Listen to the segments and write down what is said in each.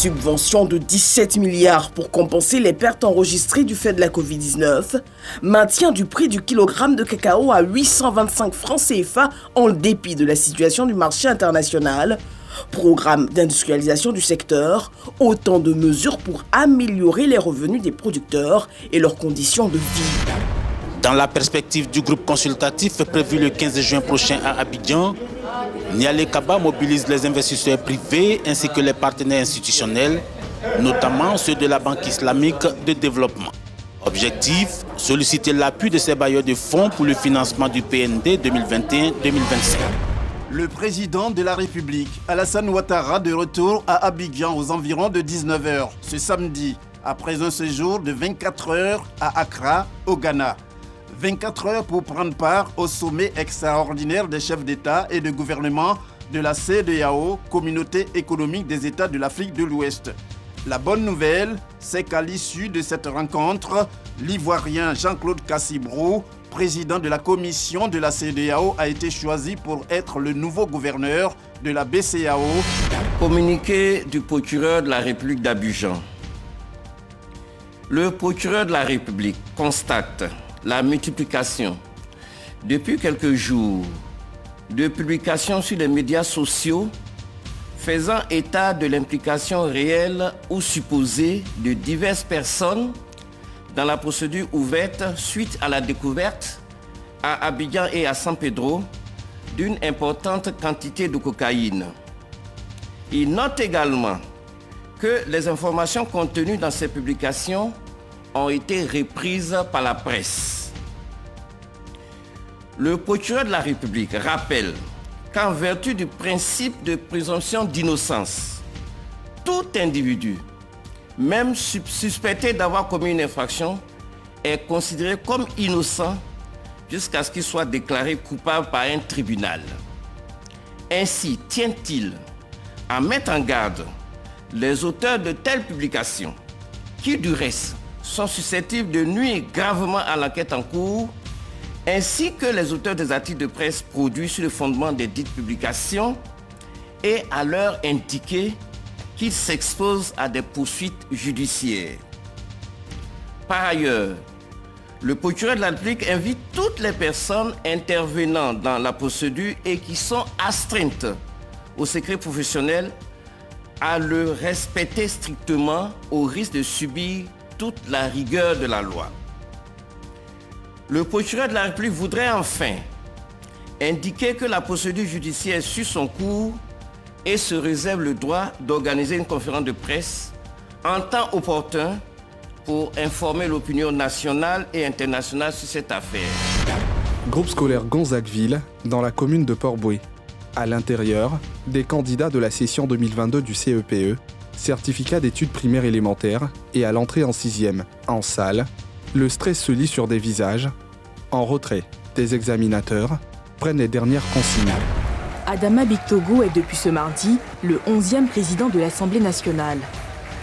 Subvention de 17 milliards pour compenser les pertes enregistrées du fait de la Covid-19. Maintien du prix du kilogramme de cacao à 825 francs CFA en dépit de la situation du marché international. Programme d'industrialisation du secteur. Autant de mesures pour améliorer les revenus des producteurs et leurs conditions de vie. Dans la perspective du groupe consultatif prévu le 15 juin prochain à Abidjan, Nialé Kaba mobilise les investisseurs privés ainsi que les partenaires institutionnels, notamment ceux de la Banque islamique de développement. Objectif, solliciter l'appui de ces bailleurs de fonds pour le financement du PND 2021-2025. Le président de la République, Alassane Ouattara, de retour à Abidjan aux environs de 19h ce samedi, après un séjour de 24 heures à Accra, au Ghana. 24 heures pour prendre part au sommet extraordinaire des chefs d'État et de gouvernement de la CEDEAO, Communauté économique des États de l'Afrique de l'Ouest. La bonne nouvelle, c'est qu'à l'issue de cette rencontre, l'Ivoirien Jean-Claude Cassibrou, président de la commission de la CEDEAO, a été choisi pour être le nouveau gouverneur de la BCEAO. Communiqué du procureur de la République d'Abidjan. Le procureur de la République constate la multiplication, depuis quelques jours, de publications sur les médias sociaux faisant état de l'implication réelle ou supposée de diverses personnes dans la procédure ouverte suite à la découverte à Abidjan et à San Pedro d'une importante quantité de cocaïne. Il note également que les informations contenues dans ces publications ont été reprises par la presse. Le procureur de la République rappelle qu'en vertu du principe de présomption d'innocence, tout individu, même suspecté d'avoir commis une infraction, est considéré comme innocent jusqu'à ce qu'il soit déclaré coupable par un tribunal. Ainsi tient-il à mettre en garde les auteurs de telles publications, qui du reste sont susceptibles de nuire gravement à l'enquête en cours, ainsi que les auteurs des articles de presse produits sur le fondement des dites publications, et à leur indiquer qu'ils s'exposent à des poursuites judiciaires. Par ailleurs, le procureur de la République invite toutes les personnes intervenant dans la procédure et qui sont astreintes au secret professionnel à le respecter strictement au risque de subir toute la rigueur de la loi. Le procureur de la République voudrait enfin indiquer que la procédure judiciaire suit son cours et se réserve le droit d'organiser une conférence de presse en temps opportun pour informer l'opinion nationale et internationale sur cette affaire. Groupe scolaire Gonzagueville, dans la commune de Port-Bouët. À l'intérieur, des candidats de la session 2022 du CEPE, certificat d'études primaires élémentaires, et à l'entrée en 6e, en salle, le stress se lit sur des visages. En retrait, des examinateurs prennent les dernières consignes. Adama Bictogo est depuis ce mardi le 11e président de l'Assemblée nationale.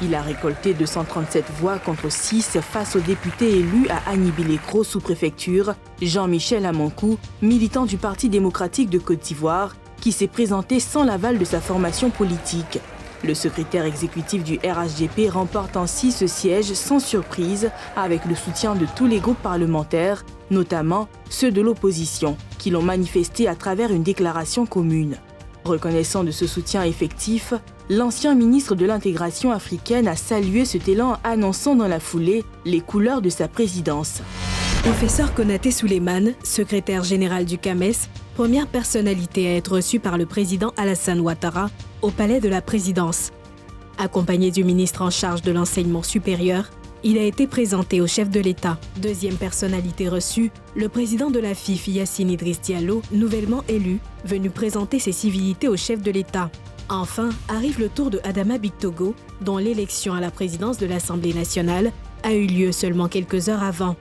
Il a récolté 237 voix contre 6 face au député élu à Agnibi-Lécro sous-préfecture, Jean-Michel Amankou, militant du Parti démocratique de Côte d'Ivoire, qui s'est présenté sans l'aval de sa formation politique. Le secrétaire exécutif du RHDP remporte ainsi ce siège sans surprise avec le soutien de tous les groupes parlementaires, notamment ceux de l'opposition, qui l'ont manifesté à travers une déclaration commune. Reconnaissant de ce soutien effectif, l'ancien ministre de l'intégration africaine a salué cet élan annonçant dans la foulée les couleurs de sa présidence. Professeur Konaté Souleymane, secrétaire général du CAMES, première personnalité à être reçue par le président Alassane Ouattara au palais de la présidence. Accompagné du ministre en charge de l'enseignement supérieur, il a été présenté au chef de l'État. Deuxième personnalité reçue, le président de la FIF, Yassine Idriss Diallo, nouvellement élu, venu présenter ses civilités au chef de l'État. Enfin, arrive le tour de Adama Bictogo, dont l'élection à la présidence de l'Assemblée nationale a eu lieu seulement quelques heures avant.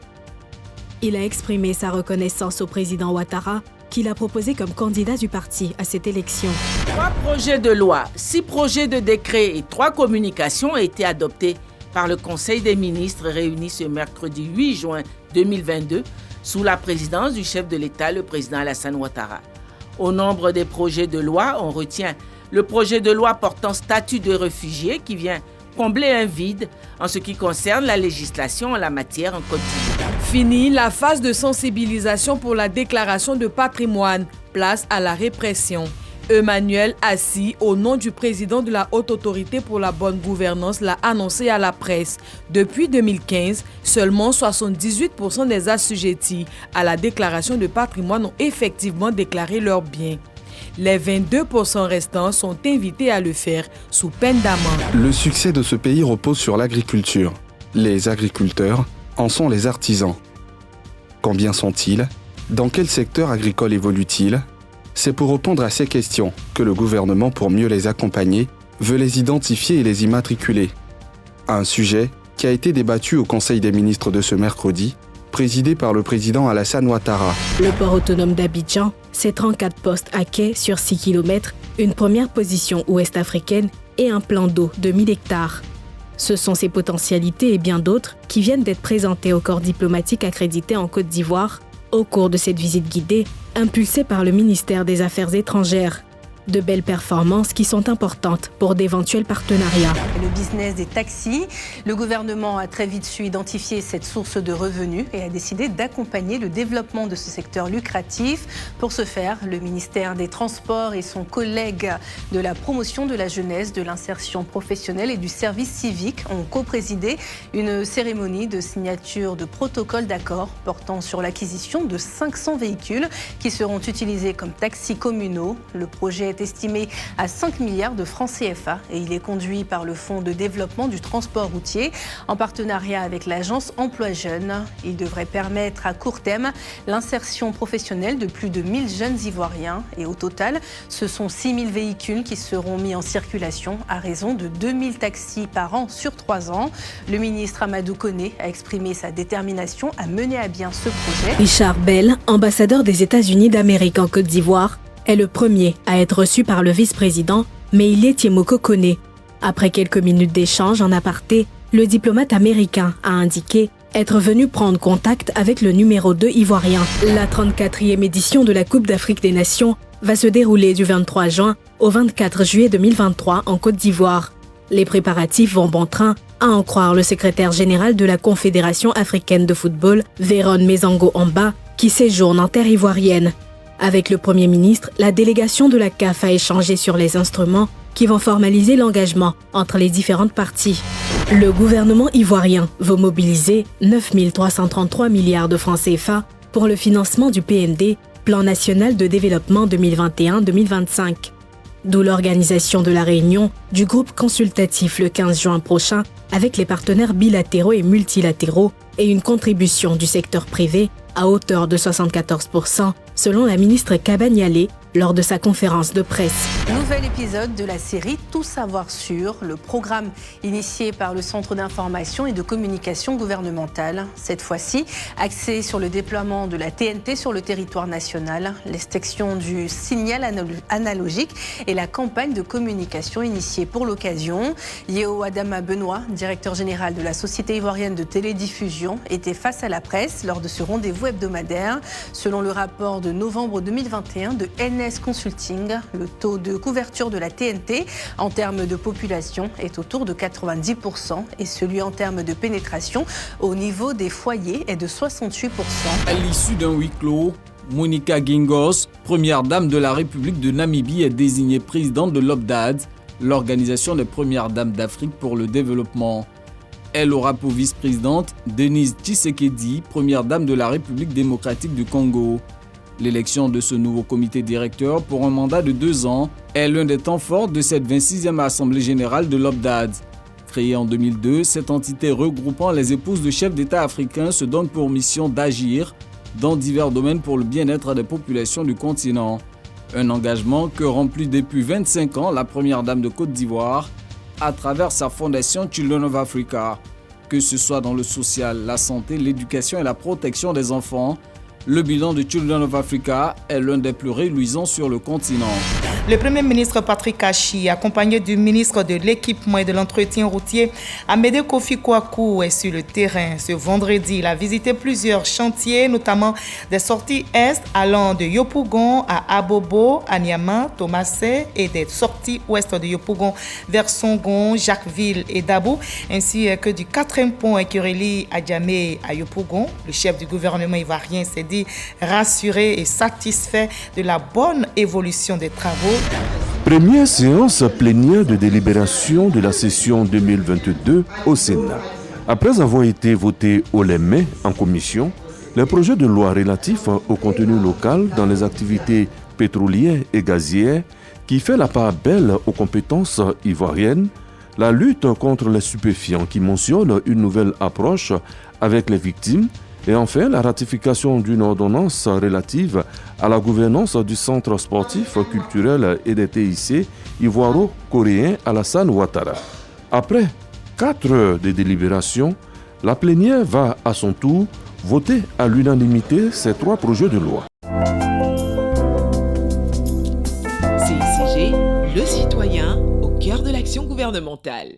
Il a exprimé sa reconnaissance au président Ouattara, qu'il a proposé comme candidat du parti à cette élection. 3 projets de loi, 6 projets de décret et 3 communications ont été adoptés par le Conseil des ministres réuni ce mercredi 8 juin 2022 sous la présidence du chef de l'État, le président Alassane Ouattara. Au nombre des projets de loi, on retient le projet de loi portant statut de réfugié qui vient combler un vide en ce qui concerne la législation en la matière en Côte d'Ivoire. Fini la phase de sensibilisation pour la déclaration de patrimoine. Place à la répression. Emmanuel Assis, au nom du président de la Haute Autorité pour la bonne gouvernance, l'a annoncé à la presse. Depuis 2015, seulement 78% des assujettis à la déclaration de patrimoine ont effectivement déclaré leurs biens. Les 22% restants sont invités à le faire sous peine d'amende. Le succès de ce pays repose sur l'agriculture. Les agriculteurs en sont les artisans. Combien sont-ils? Dans quel secteur agricole évoluent-ils? C'est pour répondre à ces questions que le gouvernement, pour mieux les accompagner, veut les identifier et les immatriculer. Un sujet qui a été débattu au Conseil des ministres de ce mercredi, présidé par le président Alassane Ouattara. Le port autonome d'Abidjan, ses 34 postes à quai sur 6 km, une première position ouest-africaine et un plan d'eau de 1000 hectares. Ce sont ces potentialités et bien d'autres qui viennent d'être présentées au corps diplomatique accrédité en Côte d'Ivoire au cours de cette visite guidée, impulsée par le ministère des Affaires étrangères. De belles performances qui sont importantes pour d'éventuels partenariats. Le business des taxis, le gouvernement a très vite su identifier cette source de revenus et a décidé d'accompagner le développement de ce secteur lucratif. Pour ce faire, le ministère des Transports et son collègue de la promotion de la jeunesse, de l'insertion professionnelle et du service civique ont co-présidé une cérémonie de signature de protocole d'accord portant sur l'acquisition de 500 véhicules qui seront utilisés comme taxis communaux. Le projet est estimé à 5 milliards de francs CFA et il est conduit par le Fonds de développement du transport routier en partenariat avec l'agence Emploi Jeunes. Il devrait permettre à court terme l'insertion professionnelle de plus de 1000 jeunes Ivoiriens et au total, ce sont 6000 véhicules qui seront mis en circulation à raison de 2000 taxis par an sur 3 ans. Le ministre Amadou Koné a exprimé sa détermination à mener à bien ce projet. Richard Bell, ambassadeur des États-Unis d'Amérique en Côte d'Ivoire, est le premier à être reçu par le vice-président, mais il est Tiemoko Koné. Après quelques minutes d'échange en aparté, le diplomate américain a indiqué être venu prendre contact avec le numéro 2 ivoirien. La 34e édition de la Coupe d'Afrique des Nations va se dérouler du 23 juin au 24 juillet 2023 en Côte d'Ivoire. Les préparatifs vont bon train, à en croire le secrétaire général de la Confédération africaine de football, Véron Mezango-Amba, qui séjourne en terre ivoirienne. Avec le Premier ministre, la délégation de la CAF a échangé sur les instruments qui vont formaliser l'engagement entre les différentes parties. Le gouvernement ivoirien veut mobiliser 9 333 milliards de francs CFA pour le financement du PND, Plan national de développement 2021-2025. D'où l'organisation de la réunion du groupe consultatif le 15 juin prochain avec les partenaires bilatéraux et multilatéraux et une contribution du secteur privé à hauteur de 74%, selon la ministre Kabaniale lors de sa conférence de presse. Nouvel épisode de la série Tout savoir sur, le programme initié par le Centre d'information et de communication gouvernementale. Cette fois-ci, axé sur le déploiement de la TNT sur le territoire national, l'extinction du signal analogique et la campagne de communication initiée pour l'occasion. Yeo Adama Benoît, directeur général de la Société ivoirienne de télédiffusion, était face à la presse lors de ce rendez-vous hebdomadaire. Selon le rapport de novembre 2021 de NS Consulting, le taux de couverture de la TNT en termes de population est autour de 90% et celui en termes de pénétration au niveau des foyers est de 68%. À l'issue d'un huis clos, Monica Gingos, première dame de la République de Namibie, est désignée présidente de l'OPDAD, l'Organisation des Premières Dames d'Afrique pour le Développement. Elle aura pour vice-présidente Denise Tshisekedi, première dame de la République démocratique du Congo. L'élection de ce nouveau comité directeur pour un mandat de 2 ans est l'un des temps forts de cette 26e Assemblée générale de l'OPDAD. Créée en 2002, cette entité regroupant les épouses de chefs d'État africains se donne pour mission d'agir dans divers domaines pour le bien-être des populations du continent. Un engagement que remplit depuis 25 ans la première dame de Côte d'Ivoire à travers sa fondation Children of Africa. Que ce soit dans le social, la santé, l'éducation et la protection des enfants, Le bilan de Children of Africa est l'un des plus réluisants sur le continent. Le Premier ministre Patrick Kachi, accompagné du ministre de l'Équipement et de l'Entretien routier, Amédée Kofi Kwaku, est sur le terrain. Ce vendredi, il a visité plusieurs chantiers, notamment des sorties est allant de Yopougon à Abobo, à Niamey, Thomasset, et des sorties ouest de Yopougon vers Songon, Jacquesville et Dabou, ainsi que du 4e pont qui relie Adjamé à Yopougon. Le chef du gouvernement ivoirien s'est dit rassuré et satisfait de la bonne évolution des travaux. Première séance plénière de délibération de la session 2022 au Sénat. Après avoir été voté au mai en commission, le projet de loi relatif au contenu local dans les activités pétrolières et gazières qui fait la part belle aux compétences ivoiriennes, la lutte contre les stupéfiants qui mentionne une nouvelle approche avec les victimes, et enfin, la ratification d'une ordonnance relative à la gouvernance du centre sportif, culturel et des TIC ivoiro-coréen Alassane Ouattara. Après 4 heures de délibération, la plénière va à son tour voter à l'unanimité ces 3 projets de loi. CICG, le citoyen au cœur de l'action gouvernementale.